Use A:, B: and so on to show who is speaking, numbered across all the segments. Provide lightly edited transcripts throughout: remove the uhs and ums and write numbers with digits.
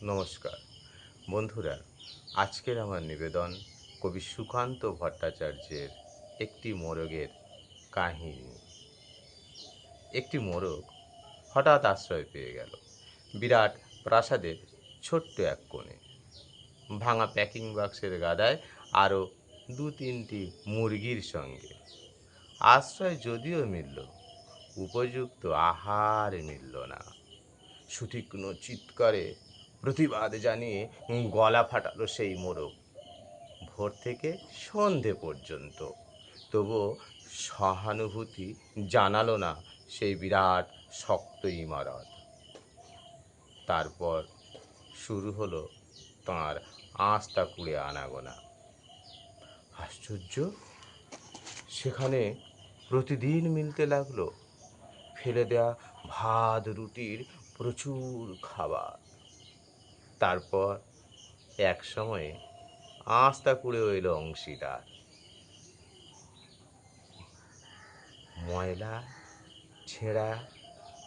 A: নমস্কার বন্ধুরা, আজকের আমার নিবেদন কবি সুকান্ত ভট্টাচার্যের একটি মোরগের কাহিনী। একটি মোরগ হঠাৎ আশ্রয় পেয়ে গেল বিরাট প্রাসাদের ছোট্ট এক কোণে। ভাঙা প্যাকিং বাক্সের গাদায় আরও দু তিনটি মুরগির সঙ্গে। আশ্রয় যদিও মিলল, উপযুক্ত আহার মিলল না। সুতীক্ষ্ণ চিৎকারে প্রতিবাদ জানিয়ে গলা ফাটালো সেই মোরগ। ভোর থেকে সন্ধে পর্যন্ত তবুও সহানুভূতি জানালো না সেই বিরাট শক্ত ইমারত। তারপর শুরু হলো তাঁর আস্তা কুড়ে আনাগোনা। আশ্চর্য, সেখানে প্রতিদিন মিলতে লাগলো ফেলে দেয়া ভাত রুটির প্রচুর খাবার। তারপর এক সময়ে আস্তা কুড়েও এলো অংশীদার। ময়লা, ছেঁড়া,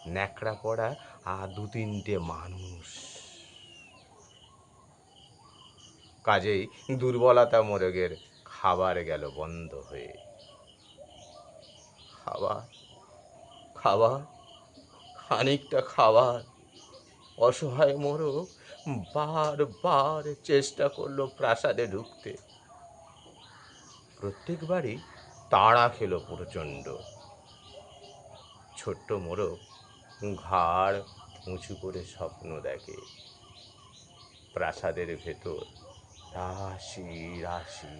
A: ন্যাকড়া পড়া আর দু তিনটে মানুষ। কাজেই দুর্বলতা মোরগের খাবার গেল বন্ধ হয়ে। খাবার, খাবার, খানিকটা খাবার। অসহায় মোরগ বারবার চেষ্টা করলো প্রাসাদে ঢুকতে। প্রত্যেকবারই তাড়া খেলো প্রচণ্ড। ছোট্ট মোরগ ঘাড় উঁচু করে স্বপ্ন দেখে, প্রাসাদের ভেতর রাশি রাশি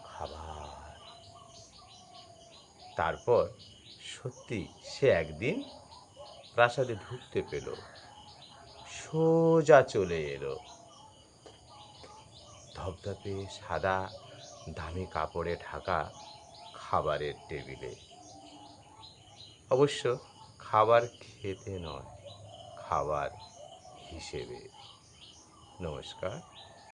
A: খাবার। তারপর সত্যি সে একদিন প্রাসাদে ঢুকতে পেল। সোজা চলে এলো ধপধপে সাদা দামি কাপড়ে ঢাকা খাবারের টেবিলে। অবশ্য খাবার খেতে নয়, খাবার হিসেবে। নমস্কার।